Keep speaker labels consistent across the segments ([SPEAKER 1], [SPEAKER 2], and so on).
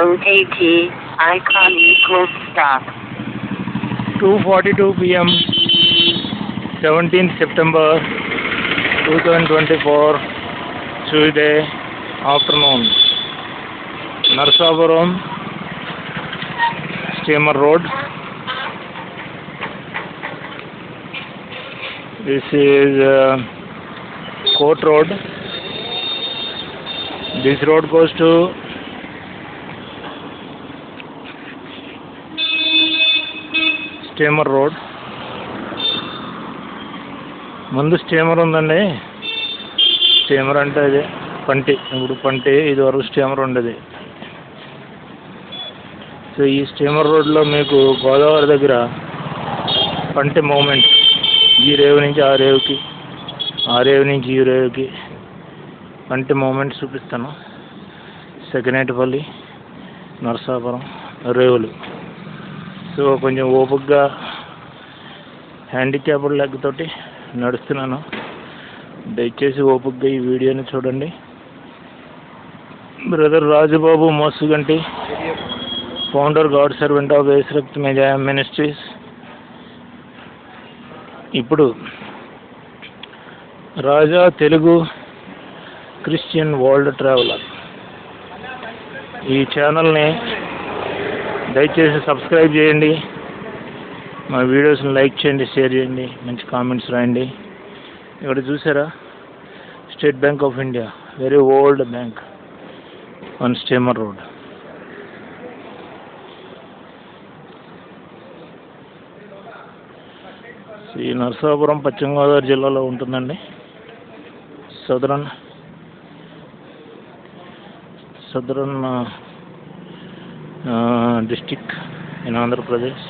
[SPEAKER 1] OAT icon equals stop.
[SPEAKER 2] 2:42 p.m. 17th September 2024 Tuesday afternoon. Narsapuram Steamer Road. This is Court Road. This road goes to Steamer Road. ముందు steamer ఉందండి. Steamer అంటే అదే పంటి. ఇప్పుడు పంటి ఇది వరకు స్టీమర్ ఉండేది. సో ఈ స్టీమర్ రోడ్లో మీకు గోదావరి దగ్గర పంటి మూమెంట్, ఈ రేవు నుంచి ఆ రేవుకి, ఆ రేవు నుంచి ఈ రేవుకి పంటి మూమెంట్ చూపిస్తాను. సెకనేటిపల్లి, నరసాపురం రేవులు. సో కొంచెం ఓపికగా హ్యాండిక్యాప్డ్ లెగ్ తోటి నడుస్తున్నాను. దయచేసి ఓపికగా ఈ వీడియోని చూడండి. Brother Rajubabu Mosuganti, founder god servant of యేసురక్త మెజాయ మినిస్ట్రీస్. ఇప్పుడు Raja Telugu Christian world traveler ఈ ఛానల్ని దయచేసి సబ్స్క్రైబ్ చేయండి. మా వీడియోస్ని లైక్ చేయండి, షేర్ చేయండి, మంచి కామెంట్స్ రాయండి. ఇక్కడ చూసారా, state bank of India, very old bank on steamer road. ఈ నరసాపురం పశ్చిమ గోదావరి జిల్లాలో ఉంటుందండి. Southern district in Andhra Pradesh.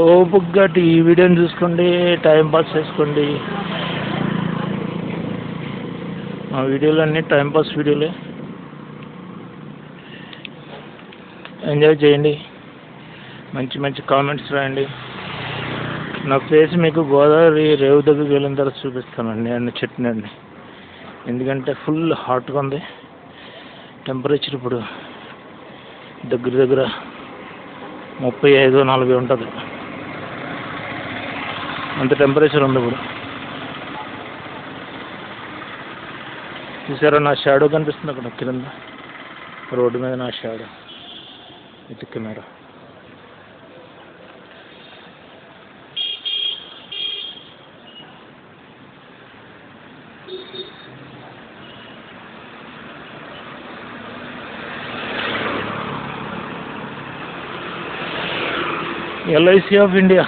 [SPEAKER 2] ఓపికగా ఈ వీడియోని చూసుకోండి, టైం పాస్ చేసుకోండి. మా వీడియోలు అన్నీ టైంపాస్ వీడియోలే. ఎంజాయ్ చేయండి, మంచి మంచి కామెంట్స్ రాయండి. నా ఫేస్ మీకు గోదావరి రేవు దగ్గరికి వెళ్ళిన తర్వాత చూపిస్తానండి అన్ని చెట్టుని అండి. ఎందుకంటే ఫుల్ హాట్గా ఉంది టెంపరేచర్. ఇప్పుడు దగ్గర 35-40 ఉంటుంది. అంత టెంపరేచర్ ఉంది ఇప్పుడు. చూసారా, నా షాడో కనిపిస్తుంది అక్కడ కింద రోడ్డు మీద. నా shadow with camera. LIC of India.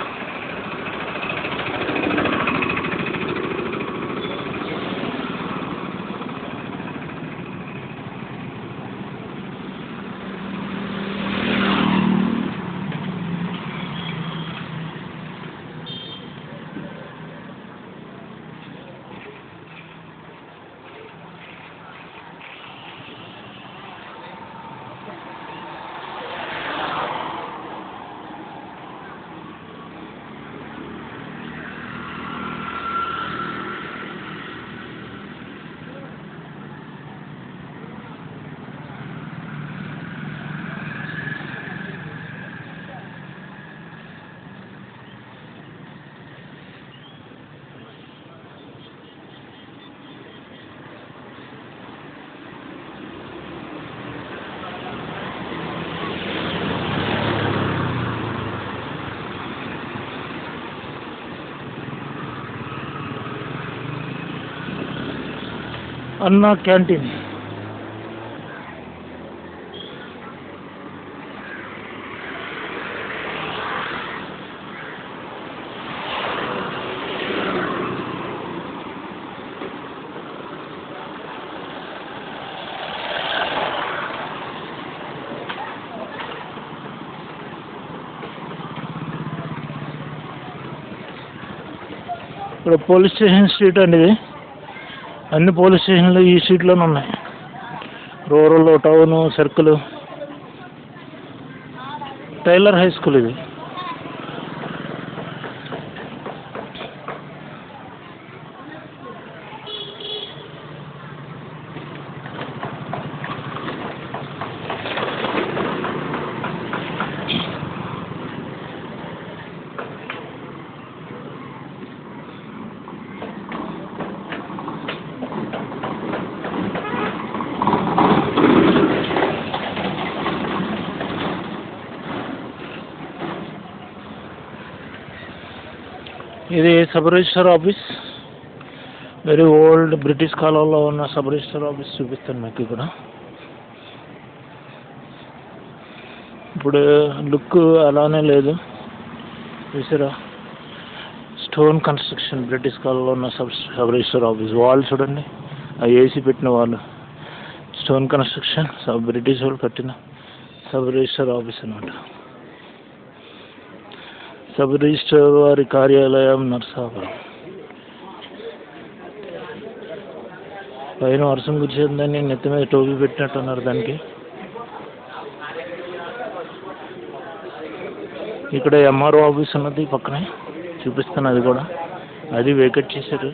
[SPEAKER 2] Anna canteen. ఇక్కడ పోలీస్ స్టేషన్ స్ట్రీట్ అండి ఇది. అన్ని పోలీస్ స్టేషన్లు ఈ స్ట్రీట్లోనే ఉన్నాయి. Rural, town, circle. Taylor high school ఇది. ఇది sub register office. Very old British కాలంలో ఉన్న సబ్ రిజిస్టర్ ఆఫీస్ చూపిస్తాను మీకు ఇక్కడ. ఇప్పుడు లుక్ అలానే లేదు చూసారా. స్టోన్ కన్స్ట్రక్షన్, బ్రిటిష్ కాలంలో ఉన్న సబ్ రిజిస్టర్ ఆఫీస్. వాల్ చూడండి, ఆ ఏసీ పెట్టిన వాళ్ళు. స్టోన్ కన్స్ట్రక్షన్, బ్రిటిష్ వాళ్ళు కట్టిన సబ్ రిజిస్టర్ ఆఫీస్ అన్నమాట. సబ్ రిజిస్టర్ వారి కార్యాలయం నర్సాపురం. పైన వర్షం కూర్చుందని నెత్తి మీద టోపీ పెట్టినట్టున్నారు దానికి. ఇక్కడ ఎంఆర్ఓ ఆఫీస్ ఉన్నది పక్కనే చూపిస్తాను, అది కూడా. అది వేకెట్ చేశారు.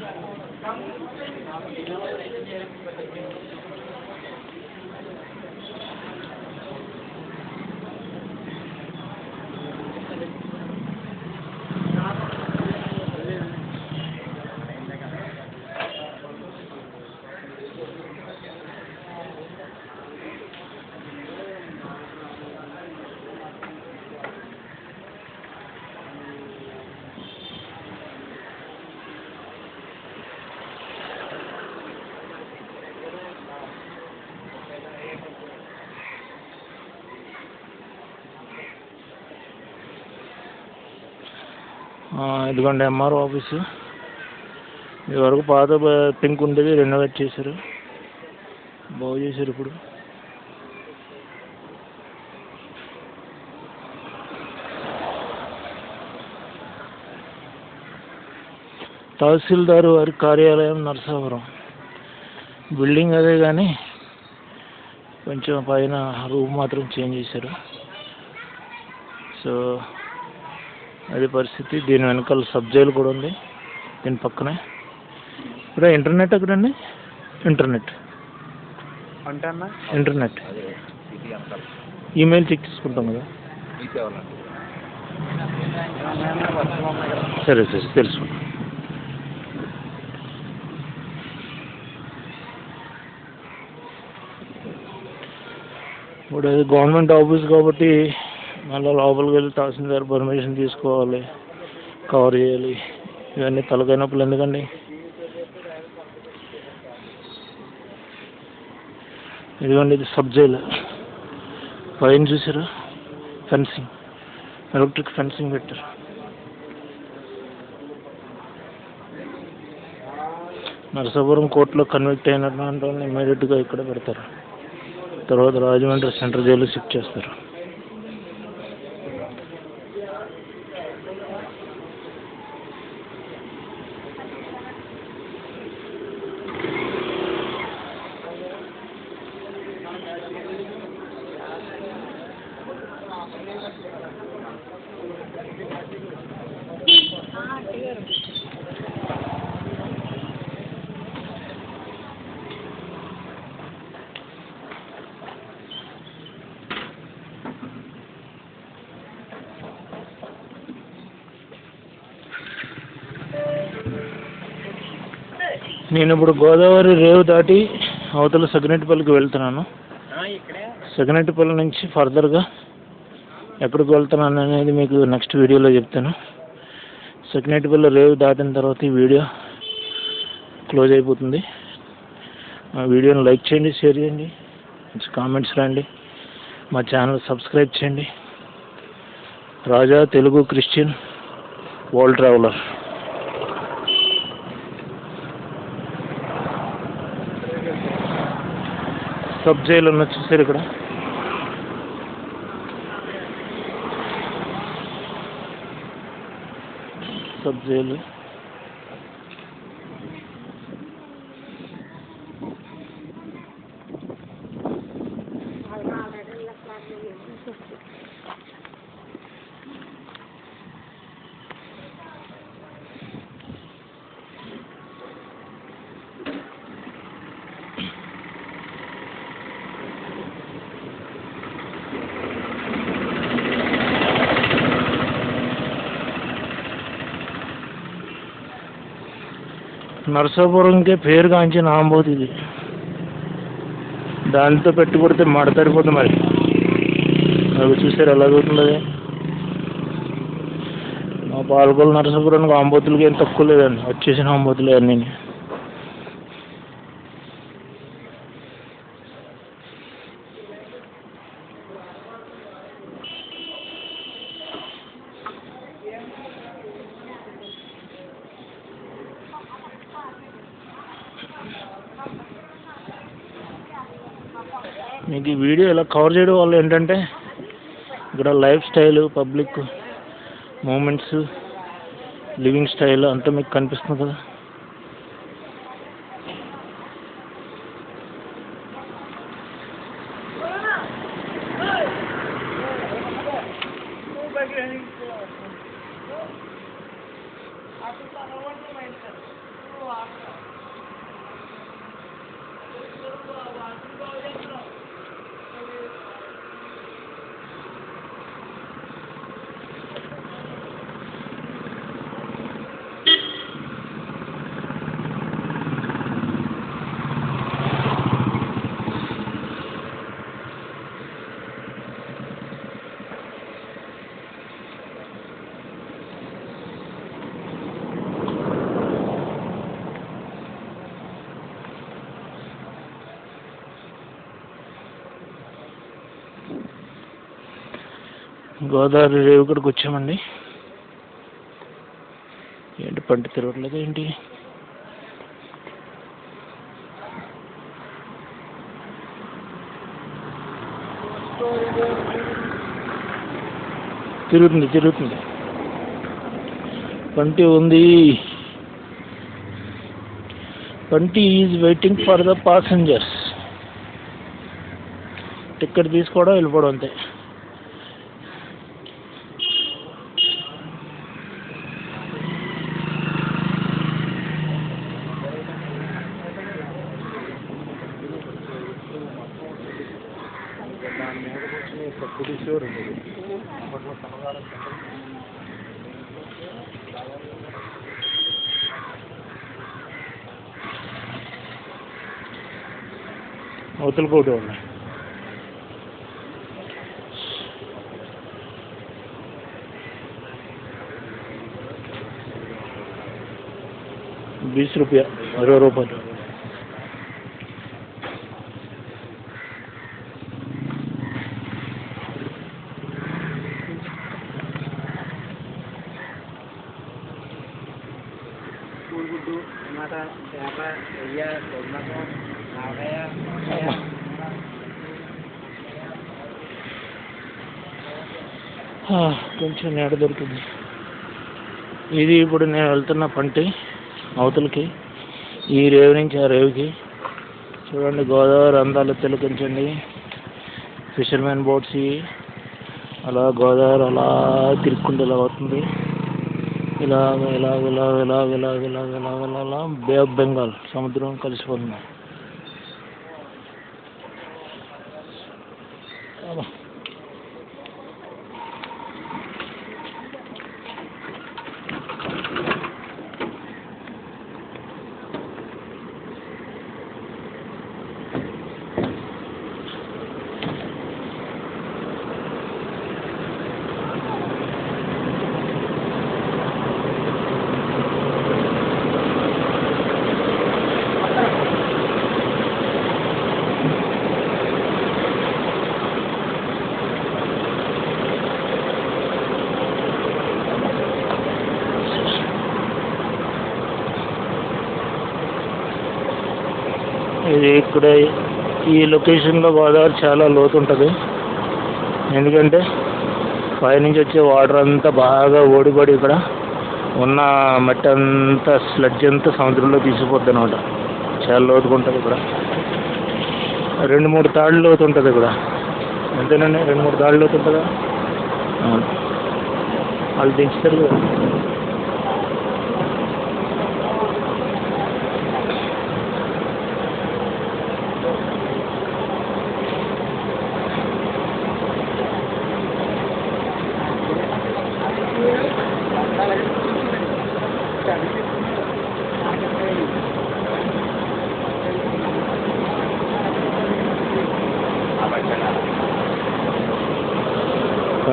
[SPEAKER 2] ఇదిగోండి ఎంఆర్ఓ ఆఫీసు. ఇది వరకు పాత పింక్ ఉండేది, రెనోవేట్ చేశారు, బాగు చేశారు ఇప్పుడు. తహసీల్దార్ వారి కార్యాలయం నర్సాపురం. బిల్డింగ్ అదే కానీ కొంచెం పైన రూమ్ మాత్రం చేంజ్ చేశారు. సో అది పరిస్థితి. దీని వెనకాల సబ్ జైలు కూడా ఉంది, దీని పక్కనే. ఇప్పుడు ఇంటర్నెట్ ఎక్కడండి? ఇంటర్నెట్ ఇంటర్నెట్ ఈమెయిల్ చెక్ చేసుకుంటాం కదా. సరే సరే తెలుసు. ఇప్పుడు అది గవర్నమెంట్ ఆఫీస్ కాబట్టి మళ్ళీ లోపలికి వెళ్ళి తహసీల్దార్ పర్మిషన్ తీసుకోవాలి, కవర్ చేయాలి. ఇవన్నీ తలకాయ నొప్పులు ఎందుకండి. ఇదిగోండి, ఇది సబ్ జైలు. పైన చూసారా ఫెన్సింగ్, ఎలక్ట్రిక్ ఫెన్సింగ్ పెట్టారు. నరసాపురం కోర్టులో కన్విక్ట్ అయినటువంటి వాళ్ళని ఇమ్మీడియట్గా ఇక్కడ పెడతారు. తర్వాత రాజమండ్రి సెంట్రల్ జైలు షిఫ్ట్ చేస్తారు. నేను ఇప్పుడు గోదావరి రేవు దాటి అవతల సగినెట్టిపల్లికి వెళ్తున్నాను. సగినెట్టిపల్లి నుంచి ఫర్దర్గా ఎక్కడికి వెళ్తున్నాను అనేది మీకు నెక్స్ట్ వీడియోలో చెప్తాను. సగినెట్టిపల్లి రేవు దాటిన తర్వాత ఈ వీడియో క్లోజ్ అయిపోతుంది. మా వీడియోని లైక్ చేయండి, షేర్ చేయండి, కామెంట్స్ రాయండి, మా ఛానల్ సబ్స్క్రైబ్ చేయండి. Raja Telugu Christian world traveler. Sub jail ఉన్న చూసారు ఇక్కడ. సబ్ జైలు నరసాపురంకే పేరుగాంచిన ఆంబోతు ఇది. దాంతో పెట్టి కొడితే మడతడిపోతుంది మరి. అవి చూసారు ఎలా అవుతున్నది. మా పాలకొల్లు నరసాపురానికి ఆంబోతులకి ఏం తక్కువ లేదండి, వచ్చేసిన ఆంబోతులే అన్నీ. మీకు ఈ వీడియో ఇలా కవర్ చేయడం వల్ల ఏంటంటే ఇక్కడ life style, public moments, living style అంతా మీకు కనిపిస్తుంది కదా. గోదావరి రేవు ఇక్కడికి వచ్చామండి. ఏంటి పంట తిరగట్లేదు ఏంటి? తిరుగుతుంది. పంటి ఉంది. పంటి is waiting for the passengers. Ticket తీసుకోవడం, వెళ్ళిపోవడం అంతే. అవతల కోటి ఉన్నాయి. 20 रुपया, 20 रुपये. కొంచెం నీడ దొరుకుతుంది. ఇది ఇప్పుడు నేను వెళ్తున్న పంటి అవతలకి, ఈ రేవు నుంచి ఆ రేవుకి. చూడండి గోదావరి అందాలు తిలకించండి. ఫిషర్మెన్ బోట్స్ అలా గోదావరి అలా తిరుక్కుంటూ ఇలా అవుతుంది. ఇలాగ ఇలాగ ఇలాగ ఇలాగ ఇలాగ ఇలాగ ఇలాగ ఇలా బే ఆఫ్ బెంగాల్ సముద్రం కలిసిపోతుంది. ఇది ఇక్కడ ఈ లొకేషన్లో గోదావరి చాలా లోతు ఉంటుంది. ఎందుకంటే పైనుంచి వచ్చే వాటర్ అంతా బాగా ఓడిపడి ఇక్కడ ఉన్న మట్టి అంతా స్లడ్జ్ అంతా సముద్రంలో తీసుకుపోద్ది అనమాట. చాలా లోతుగా ఉంటుంది ఇక్కడ. 2-3 తాళ్ళు లోతు ఉంటుంది ఇక్కడ. అంతేనండి, 2-3 తాళ్ళు లోతు ఉంటుందా? వాళ్ళు దించుతారు కదా.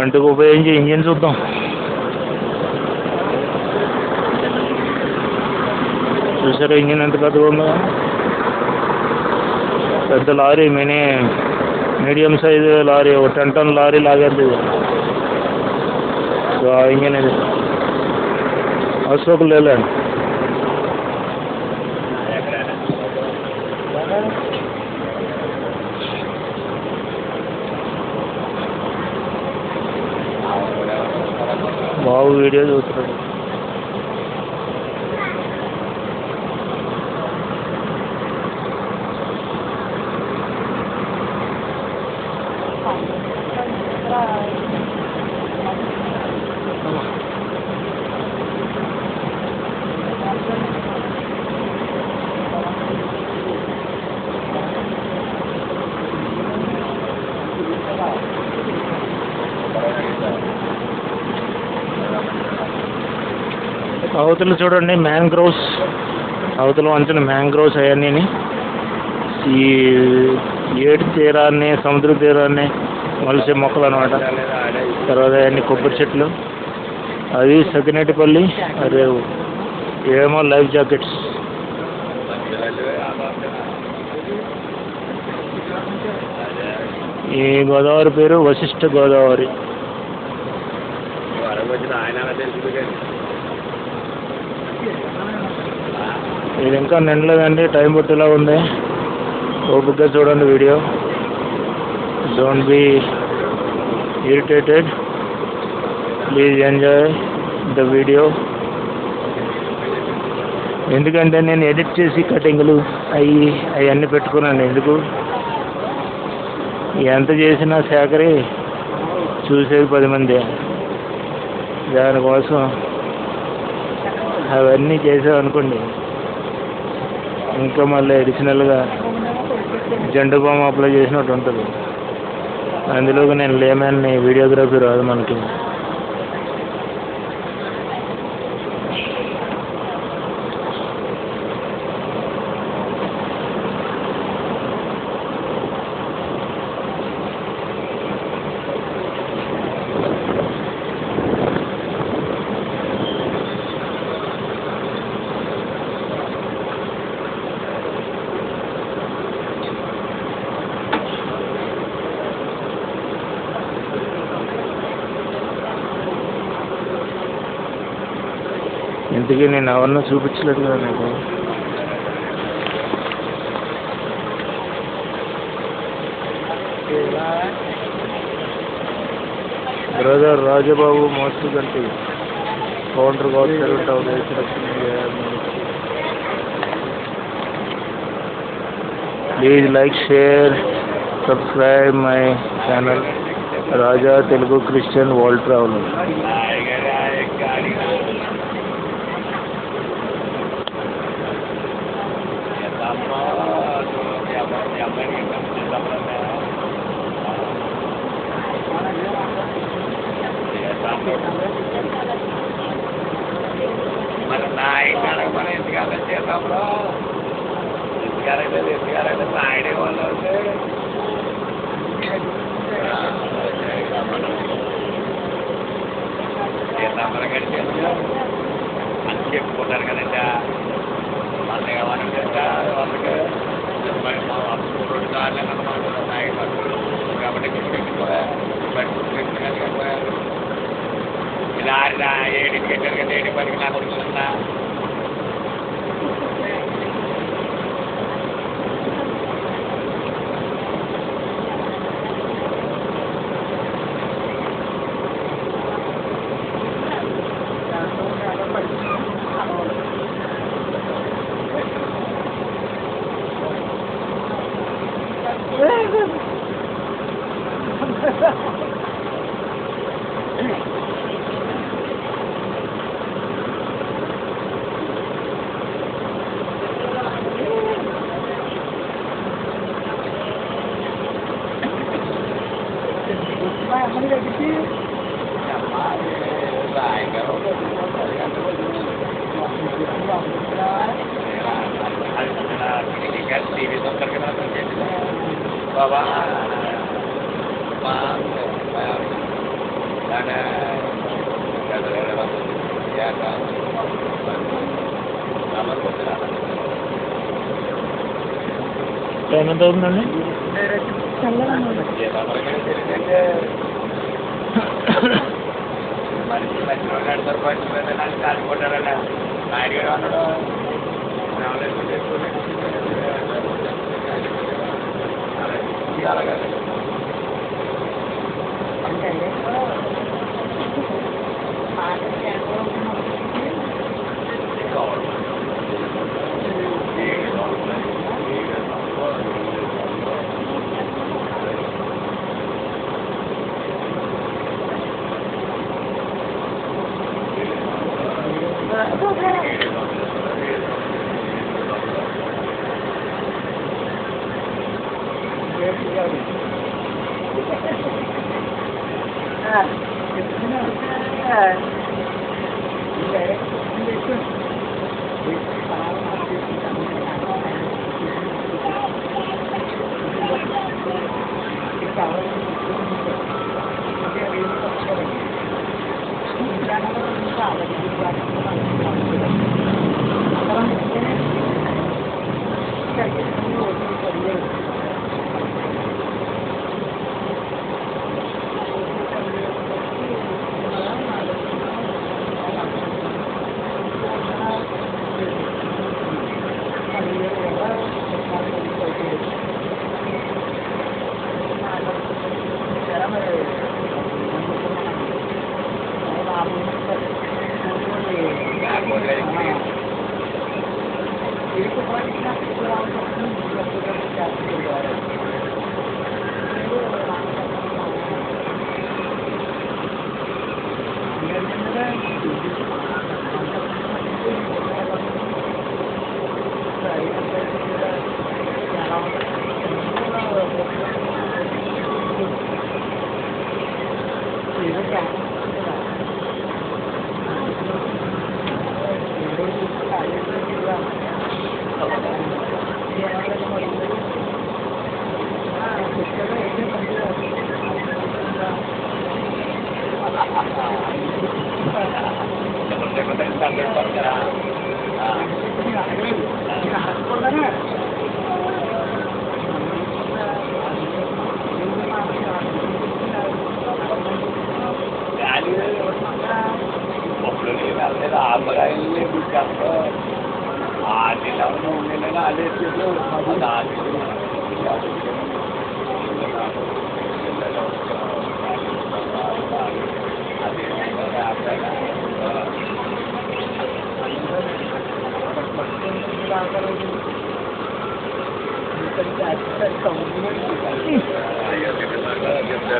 [SPEAKER 2] గంటకు ఉపయోగించి ఇంజిన్ చూద్దాం. చూసారా ఇంజిన్ ఎంత పెద్దగా ఉందో? పెద్ద లారీ మీడియం సైజు లారీ, ఒక 10 టన్ లారీ లాగేది. సో ఆ ఇంజిన్ ఇది అశోక్ లేలాండ్. బాబు వీడియో చూస్తున్నాడు. అవతల చూడండి మ్యాంగ్రోవ్స్, అవతల వంచిన మ్యాంగ్రోవ్స్ అవన్నీ ఈ ఏడు తీరాన్ని, సముద్ర తీరాన్ని మలిసే మొక్కలు అనమాట. తర్వాత అవన్నీ కొబ్బరి చెట్లు, అది సకినేటిపల్లి రేవు. ఏమో లైఫ్ జాకెట్స్. ఈ గోదావరి పేరు వశిష్ఠ గోదావరి. ఇది ఇంకా నిండలేదండి, టైం పట్టేలా ఉంది. ఓపికగా చూడండి video. Don't be irritated, please enjoy the video. ఎందుకంటే నేను ఎడిట్ చేసి కటింగ్లు అవన్నీ పెట్టుకున్నాను. ఎందుకు ఎంత చేసినా సేకరి చూసేది 10 మంది. దానికోసం అవన్నీ చేసామనుకోండి, ఇంకా మళ్ళీ అడిషనల్గా జెండా బొమ్మ అప్లై చేసినట్టు ఉంటుంది. అందులోకి నేను లేమన్ని వీడియోగ్రఫీ రాదు మనకి. ఇంతకీ నేను ఎవరినో చూపించలేదు కదా నాకు. బ్రదర్ రాజబాబు మోస్ట్ కంటే counter please like, share, subscribe my channel Raja Telugu Christian world traveller.
[SPEAKER 3] మన నాయకుడు మన ఎందుకంటే చేద్దాంలో ఎందుకంటే నాయుడే వాళ్ళు చేద్దాంలో కడితే అని చెప్పుకుంటారు కదండి. వాళ్ళకి ఏమన్నా చేస్తా వాళ్ళకి 2 సార్లు అన్నమాట నాయకుడు కాబట్టి ఇలా 7 గంటలు కదా 7 పనికి నాకు వస్తుందా. Baba,
[SPEAKER 2] టైం ఎంత అవుతుందండి?
[SPEAKER 3] మనిషి మంచిగా నడతారు పచ్చి మీద నన్ను కాలిపోతారన్న ఆయన కూడా అన్నాడు అలాగే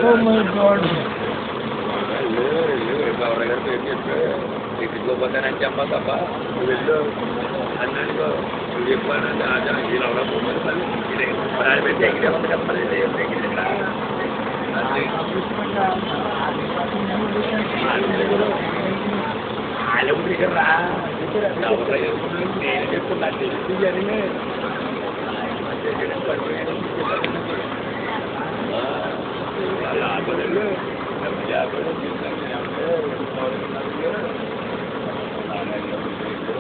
[SPEAKER 2] Oh my God.
[SPEAKER 3] పోతానని చెప్పా వెళ్ళు అన్నాడు చెప్పానంటే ఇలా పోతాను పెట్టి ఎక్కడ ఉంది కదా వాళ్ళ దగ్గర రా నేను చెప్తున్నా తెలిసి జరిగిన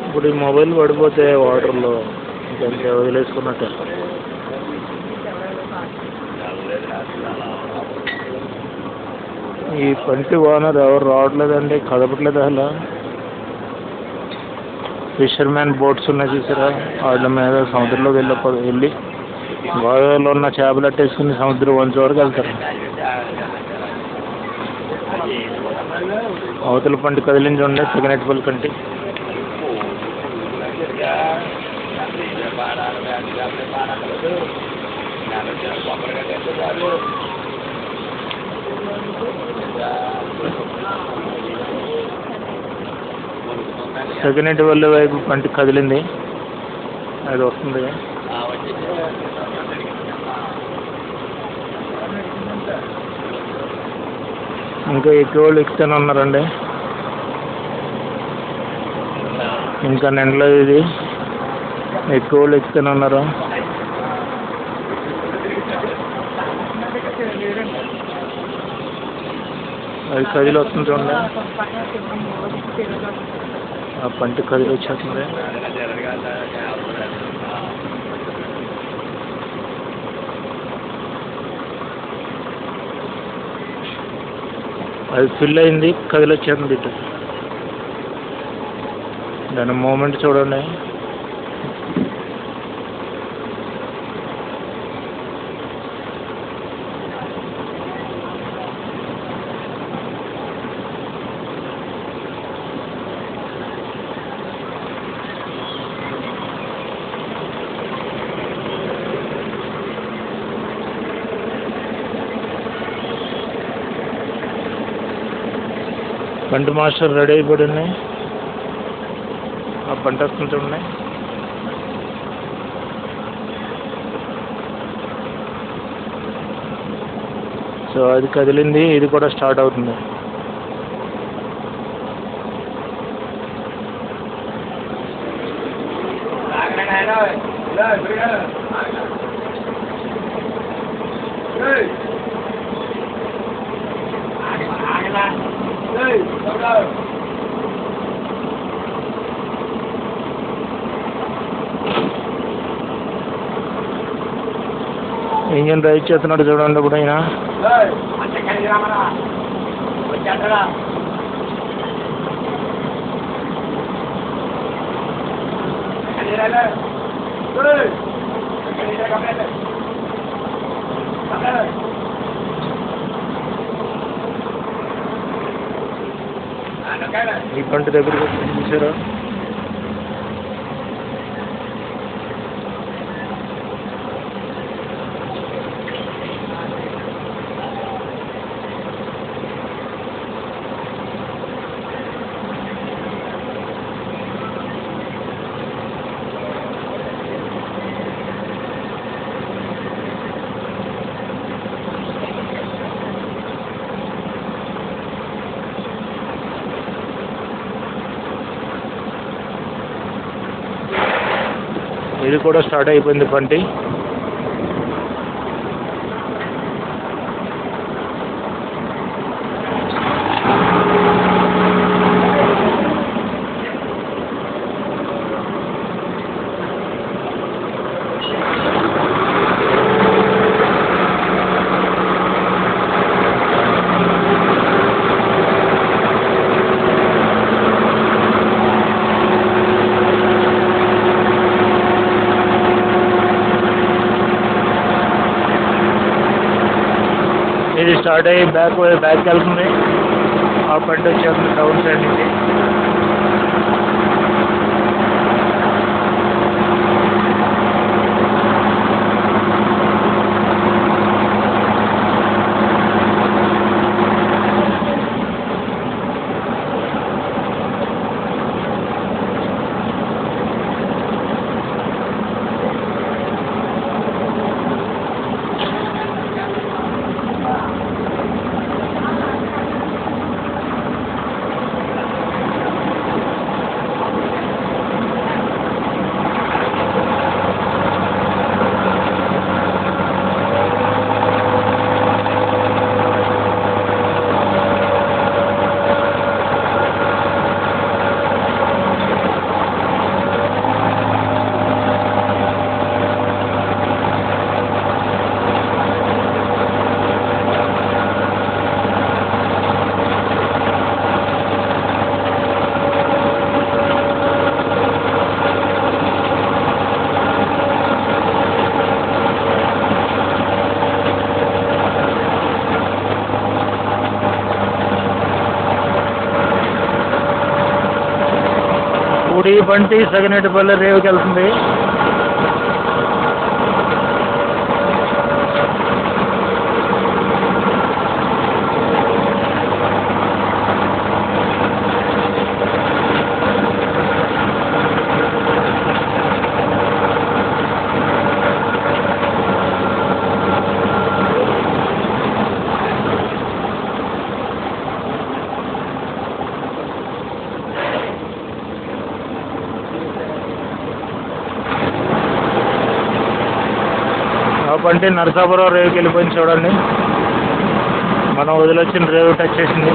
[SPEAKER 2] ఇప్పుడు ఈ మొబైల్ పడిపోతే వాటర్లో ఇంకంతే వదిలేసుకున్నట్టే. ఈ పంటి ఓనర్ ఎవరు రావట్లేదండి, కదపట్లేదు అసలు. ఫిషర్మ్యాన్ బోట్స్ ఉన్నాయి చూసారా, వాళ్ళ మీద సముద్రంలోకి వెళ్ళి గోదావరిలో ఉన్న చేపలు అట్టేసుకుని సముద్రం వంచ వరకు వెళ్తారు. అవతల పంటి కదిలించి ఉండే సెగనెట్పల్లి కంటి. సెగనెట్పల్లి వైపు పంటి కదిలింది, అది వస్తుంది. ఇంకా ఎక్కువ వాళ్ళు ఎక్కుతానే ఉన్నారండి. ఇంకా నిండలేదు, ఇది ఎక్కువ వాళ్ళు ఎక్కుతానే ఉన్నారు. అది కదిలి వస్తుంది చూడండి, ఆ పంట కదిలి వచ్చేస్తుంది. అది ఫిల్ అయింది, కదిలి వచ్చేస్తుంది ఇటు. దాని మూమెంట్ చూడండి. పంట మాస్టర్ రెడీ అయిపోయి ఉన్నాయి. ఆ పంట వస్తుంది చూడండి. సో అది కదిలింది, ఇది కూడా స్టార్ట్ అవుతుంది. ఇంజన్ డ్రైవ్ చేస్తున్నాడు చూడండి ఇప్పుడు ఆయన. ఈ పంట దగ్గరికి వచ్చి చూసారా? ఇది కూడా స్టార్ట్ అయిపోయింది పంట. ఇది స్టార్ట్ అయ్యి బ్యాక్కి వెళ్తుంది. ఆ పంట వచ్చేస్తుంది డౌన్ సైడ్ నుంచి. ఇప్పుడు ఈ బండి సగనేటిపల్లి రేవుకి వెళ్తుంది. ఆ బండి నరసాపురం రేవుకి వెళ్ళిపోయింది చూడండి. మనం వదిలొచ్చిన రేవు టచ్ చేసింది.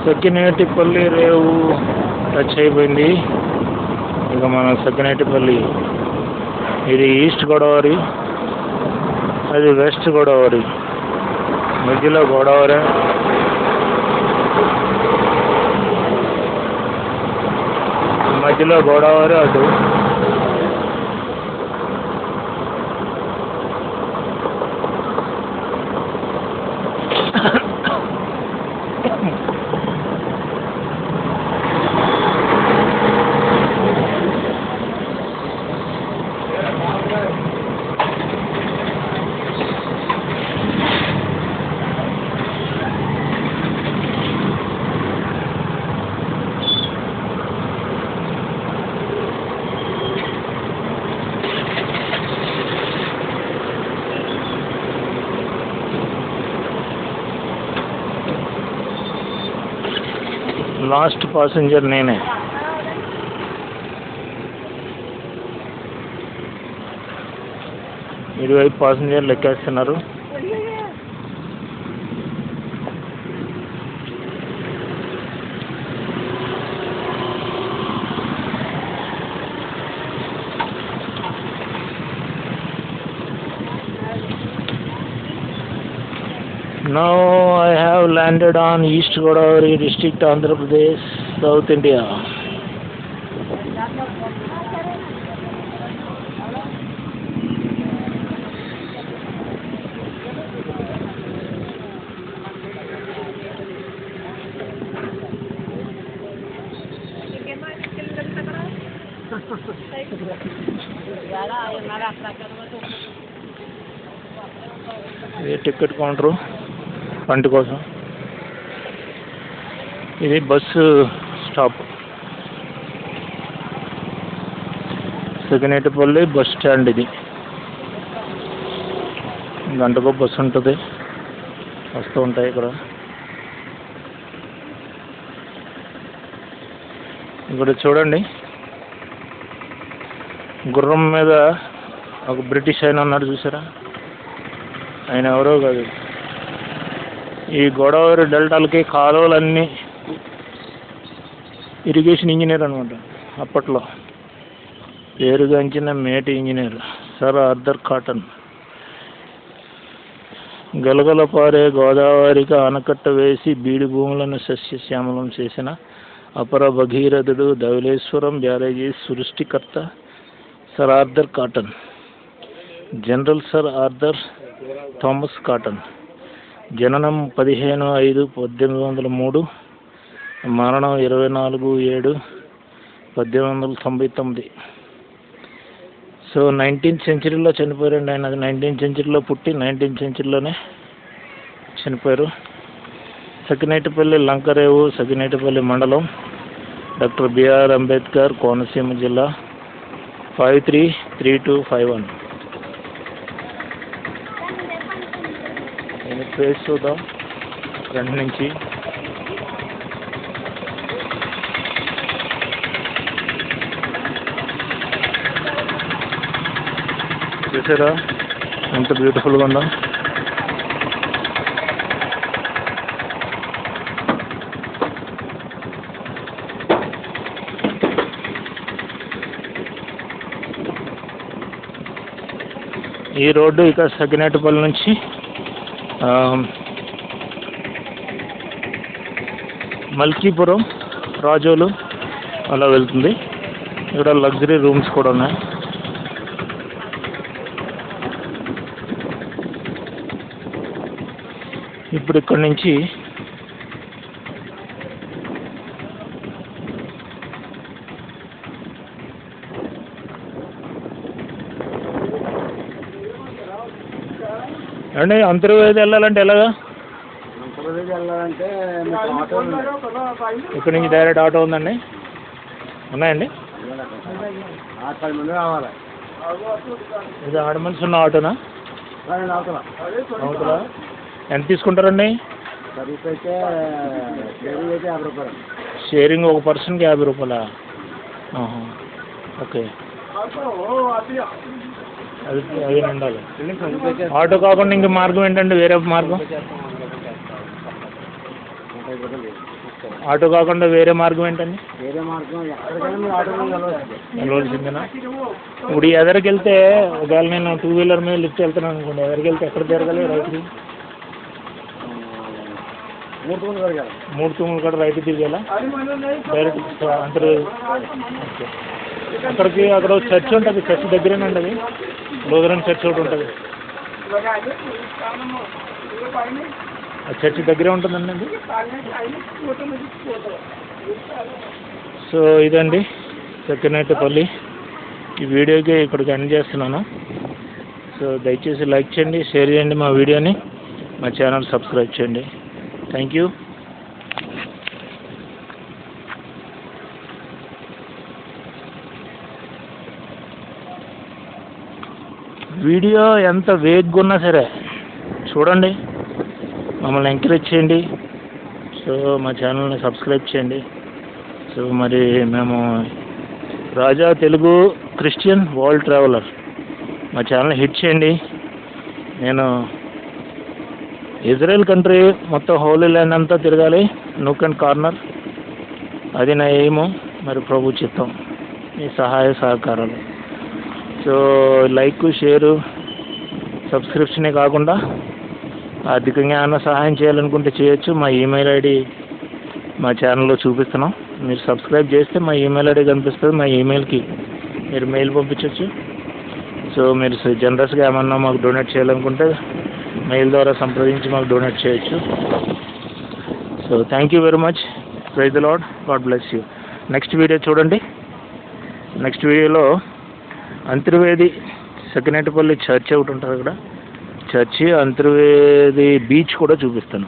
[SPEAKER 2] సకినేటిపల్లి రేవు టచ్ అయిపోయింది. ఇక మనం సకినేటిపల్లి, ఇది ఈస్ట్ గోదావరి, అది వెస్ట్ గోదావరి, మధ్యలో గోదావరి. మధ్యలో గోదావరి అటు. లాస్ట్ పాసెంజర్ నేనే. ఇరువైపు పాసెంజర్లు ఎక్కేస్తున్నారు. Now I have landed on East Godavari district, Andhra Pradesh, South India. ఇది టికెట్ కౌంటరు పంట కోసం. ఇది bus stop, Sakinetipalli bus stand. ఇది గంటకు బస్సు ఉంటుంది, వస్తూ ఉంటాయి ఇక్కడ. ఇక్కడ చూడండి, గుర్రం మీద ఒక బ్రిటిష్ ఆయన ఉన్నాడు చూసారా? ఆయన ఎవరో కాదు, ఈ గోదావరి డెల్టాలకి కాలువలన్నీ ఇరిగేషన్ ఇంజనీర్ అనమాట. అప్పట్లో పేరుగాంచిన మేటి ఇంజనీర్ సర్ ఆర్థర్ కాటన్. గలగల పారే గోదావరికి ఆనకట్ట వేసి బీడి భూములను సస్యశ్యామలం చేసిన అపర భగీరథుడు ధవళేశ్వరం బ్యారేజీ సృష్టికర్త sir Arthur cotton. General sir Arthur Thomas cotton. జననం 15/5/1803, మరణం 24/7/1899. సో 19th సెంచరీలో చనిపోయారండి ఆయన. అది 19th సెంచరీలో పుట్టి 19th సెంచరీలోనే చనిపోయారు. సకినేటిపల్లి లంకరేవు, సకినేటిపల్లి మండలం, డాక్టర్ బిఆర్ అంబేద్కర్, కోనసీమ జిల్లా 533251. నేను ఫేస్ చూద్దాం ఫ్రంట్ నుంచి. చూసారా ఎంత బ్యూటిఫుల్గా ఉందో. ఈ రోడ్డు ఇక సకినేటిపల్లి నుంచి మల్కీపురం, రాజోలు అలా వెళ్తుంది. ఇక్కడ లగ్జరీ రూమ్స్ కూడా ఉన్నాయి. ఇప్పుడు ఇక్కడ నుంచి అండి అంతర్వేది వెళ్ళాలంటే ఎలాగా? ఇక్కడ నుంచి డైరెక్ట్ ఆటో ఉందండి? ఉన్నాయండి? ఇది 6 మనిషి ఉన్న ఆటోనా? అవుతుందా? ఎంత తీసుకుంటారండి? షేరింగ్ ఒక పర్సన్కి 50 రూపాయలా? ఓకే, అది ఉండాలి. ఆటో కాకుండా ఇంక మార్గం ఏంటండి? వేరే మార్గం? ఆటో కాకుండా వేరే మార్గం ఏంటండి? వెళ్ళవలసిందేనా? ఇప్పుడు ఎదరికి వెళ్తే ఒకవేళ నేను 2 వీలర్ మీద లిఫ్ట్ వెళ్తున్నాను అనుకోండి, ఎదరికి వెళ్తే ఎక్కడ తిరగాలి? రైట్కి 3 తూములు కూడా రైట్ తిరిగేలా డైరెక్ట్ అంతర్వేది. ఓకే, అక్కడికి అక్కడ చర్చ్ ఉంటుంది. చర్చ్ దగ్గరేనండి, అది లూథరన్ చర్చ్ ఒకటి ఉంటుంది. ఆ చర్చ్ దగ్గరే ఉంటుందండి అది. సో ఇదండి సకినేటిపల్లి. ఈ వీడియోకి ఇక్కడికి ఎండ్ చేస్తున్నాను. సో దయచేసి లైక్ చేయండి, షేర్ చేయండి మా వీడియోని, మా ఛానల్ సబ్స్క్రైబ్ చేయండి. Thank you. వీడియో ఎంత వేగ్గా ఉన్నా సరే చూడండి, మమ్మల్ని ఎంకరేజ్ చేయండి. సో మా ఛానల్ని సబ్స్క్రైబ్ చేయండి. సో మరి మేము రాజా తెలుగు క్రిస్టియన్ వరల్డ్ ట్రావెలర్ మా ఛానల్ హిట్ చేయండి. నేను ఇజ్రాయెల్ కంట్రీ మొత్తం హోలీ ల్యాండ్ అంతా తిరగాలి, నూక్ అండ్ కార్నర్. అది నా ఎయిము. మరి ప్రభు చిత్తం, మీ సహాయ సహకారాలు. సో లైక్, షేరు, సబ్స్క్రిప్షనే కాకుండా ఆర్థికంగా ఏమైనా సహాయం చేయాలనుకుంటే చేయొచ్చు. మా ఈమెయిల్ ఐడి మా ఛానల్లో చూపిస్తున్నాం. మీరు సబ్స్క్రైబ్ చేస్తే మా ఈమెయిల్ ఐడి కనిపిస్తుంది. మా ఈమెయిల్కి మీరు మెయిల్ పంపించవచ్చు. సో మీరు జనరస్గా ఏమన్నా మాకు డొనేట్ చేయాలనుకుంటే మెయిల్ ద్వారా సంప్రదించి మాకు డొనేట్ చేయొచ్చు. So thank you very much. Praise the lord. God bless you. Next video చూడండి. నెక్స్ట్ వీడియోలో అంతర్వేది, సకినేటిపల్లి చర్చ్ ఒకటి ఉంటుంది. అక్కడ చర్చి, అంతర్వేది బీచ్ కూడా చూపిస్తాను.